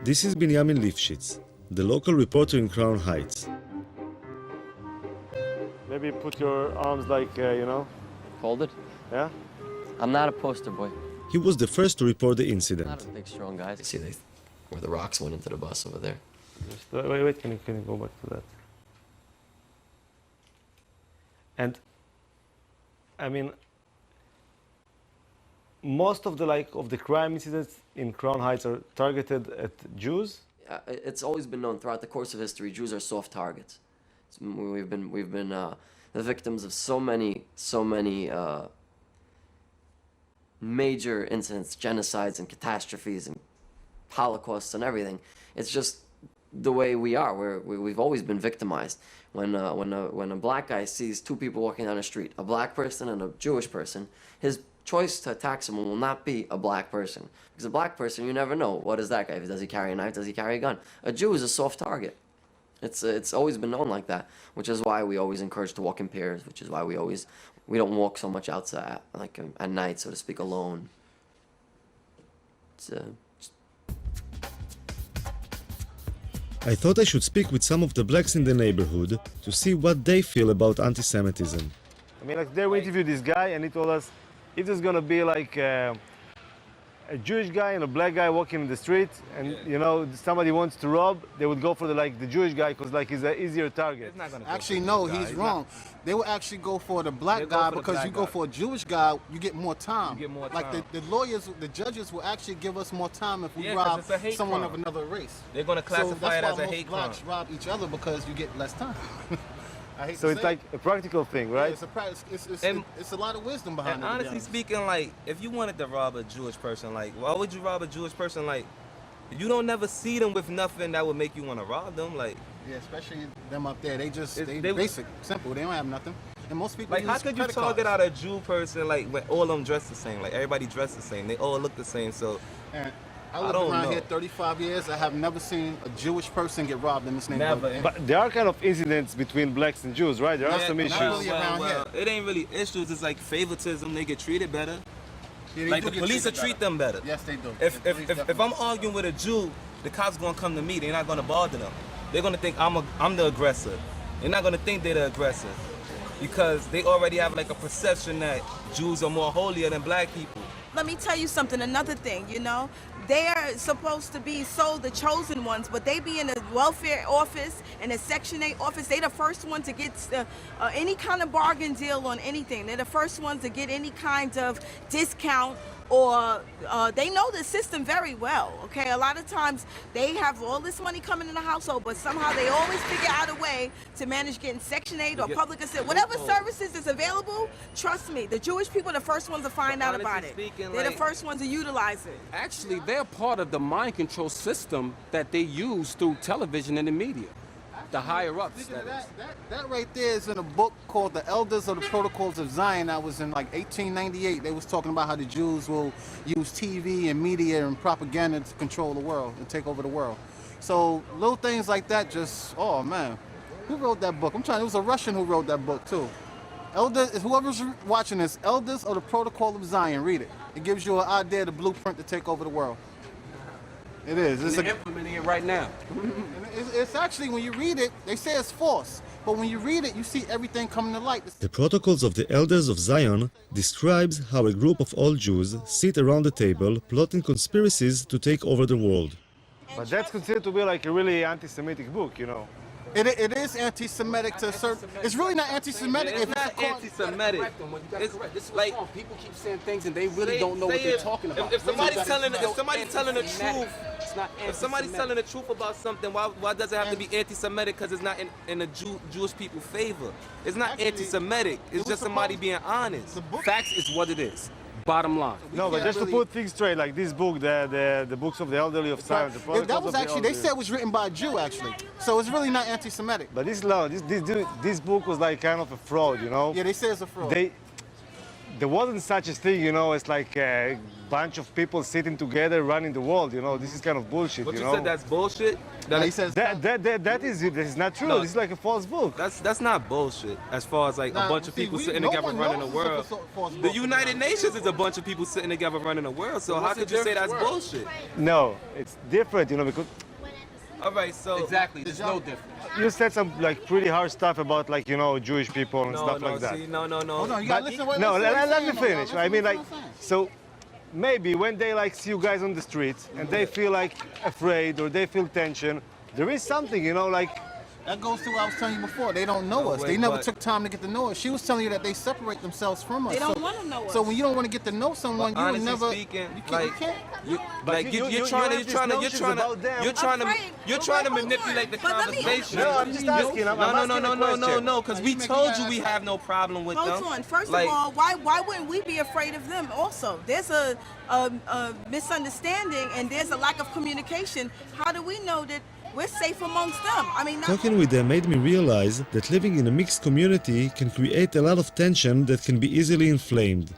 This is Binyamin Lifshitz, the local reporter in Crown Heights. Maybe put your arms like, Folded? yeah? I'm not a poster boy. He was the first to report the Not incident. a big, strong guy. See, where the rocks went into the bus over there. Wait, can you go back to that? And, I mean, most of the crime incidents in Crown Heights are targeted at Jews. It's always been known throughout the course of history, Jews are soft targets. We've been the victims of so many major incidents, genocides and catastrophes and holocausts and everything. It's just the way we are. We've always been victimized. When a black guy sees two people walking down the street, a black person and a Jewish person, his choice to attack someone will not be a black person. Because a black person, you never know. What is that guy? Does he carry a knife? Does he carry a gun? A Jew is a soft target. It's always been known like that, which is why we always encourage to walk in pairs, which is why we don't walk so much outside, like at night, so to speak, alone. I thought I should speak with some of the blacks in the neighborhood to see what they feel about anti-Semitism. I mean, like, there we interviewed this guy, and he told us if there's gonna be like a Jewish guy and a black guy walking in the street, and somebody wants to rob, they would go for the Jewish guy because he's an easier target. Actually, no, he's wrong. They would actually go for the black guy because you go for a Jewish guy, you get more time. You get more Like time. the lawyers, the judges will actually give us more time if we Yeah, 'cause rob it's a hate someone crime. of another race. They're gonna classify it so as a that's why hate most blacks crime. rob each other because you get less time. I hate So to it's say like it. a practical thing, Yeah, right? it's a practice. And- It's a lot of wisdom behind And it. to be honestly honest. speaking, like, if you wanted to rob a Jewish person, like, why would you rob a Jewish person? Like, you don't never see them with nothing that would make you want to rob them. Like, Yeah, especially them up there. They They- basic, simple. They don't have nothing. And most people how use could you credit target cards. out a Jew person, like, when all of them dressed the same? Like, everybody dressed the same. They all look the same. So, And I I lived don't around know. here 35 years. I have never seen a Jewish person get robbed in this neighborhood. never. But there are kind of incidents between blacks and Jews, right? There are Yeah, some not issues. really around here. It ain't really issues. It's like favoritism. They get treated better. Yeah, they Like, do the get police will treated treat better. them better. Yes, they do. If The police I'm definitely. arguing with a Jew, the cops gonna come to me. They're not gonna bother them. They're gonna think I'm the aggressor. They're not gonna think they're the aggressor because they already have like a perception that Jews are more holier than black people. Let me tell you something, another thing, they're supposed to be the chosen ones, but they be in the welfare office and the Section 8 office. They the first one to get any kind of bargain deal on anything. They're the first ones to get any kind of discount, or they know the system very well, okay? A lot of times they have all this money coming in the household, but somehow they always figure out a way to manage getting Section 8 or get public assistance. Whatever loophole. services is available, trust me, the Jewish people are the first ones to find out honestly about it. speaking, They're the like- first ones to utilize it. Actually, they're part of the mind control system that they use through television and the media. The higher ups. Speaking of that right there is in a book called The Elders of the Protocols of Zion. That was in like 1898. They was talking about how the Jews will use TV and media and propaganda to control the world and take over the world. So little things like that just, oh man. Who wrote that book? It was a Russian who wrote that book too. Whoever's watching this, Elders of the Protocol of Zion, read it. It gives you an idea of the blueprint to take over the world. It is. It's They're implementing it right now. It's actually, when you read it, they say it's false. But when you read it, you see everything coming to light. The Protocols of the Elders of Zion describes how a group of all Jews sit around a table plotting conspiracies to take over the world. But that's considered to be like a really anti-Semitic book, It is anti-Semitic to a certain. It's really not anti-Semitic. It's if not a anti-Semitic. It's It's like like people keep saying things and they really don't know what they're talking about. If somebody's telling the truth, It's not if somebody's anti-Semitic. telling the truth about something, why does it have to be anti-Semitic? Because it's not in the Jewish people's favor. It's not Actually, anti-Semitic. it It's was just somebody supposed- being honest. The book. Facts is what it is. Bottom line. No, but can't just to really- put things straight, like this book, the books of the elderly of Zion, the That Protocols was of the actually. They Elderly. said it was written by a Jew actually. So it's really not anti-Semitic. But this book was like kind of a fraud, Yeah, they say it's a fraud. There wasn't such a thing, it's like bunch of people sitting together running the world. You know, this is kind of bullshit. But you you know, said that's bullshit. Now, That, he says that is not true. No. This is like a false book. that's not bullshit. As far as like Nah, a bunch of see, people we- sitting no together one running the knows world. it's a false The book. United Nations is a bunch of people sitting together running the world. So how what's could the you say that's difference? bullshit? No, it's different. You know, because All right, so Exactly. There's no difference. you said some like pretty hard stuff about like, you know, Jewish people and No, stuff no, like that. see, no. Hold on, you gotta listen. No, listen what he's let me saying, though, finish. y'all. I mean, Listen like, to what I'm saying. so maybe when they like see you guys on the streets and they feel like afraid or they feel tension, there is something, you know, like, That goes to what I was telling you before. They don't know No, us. wait, They never but- took time to get to know us. She was telling you that they separate themselves from us. They don't So- want to know us. So when you don't want to get to know someone, But you would honestly never. speaking, you can't. like, you can't. like you you're have trying these to notions about them. you're trying to Afraid. you're But trying to wait, hold manipulate on. the But let me- conversation. No, I'm just asking. I'm No, asking a question. no, because Now, we you making told your you ass we up. have no problem with them. Hold on. First Like, of all, why wouldn't we be afraid of them? Also, there's a misunderstanding and there's a lack of communication. How do we know that we're safe amongst them? I mean, not Talking with them made me realize that living in a mixed community can create a lot of tension that can be easily inflamed.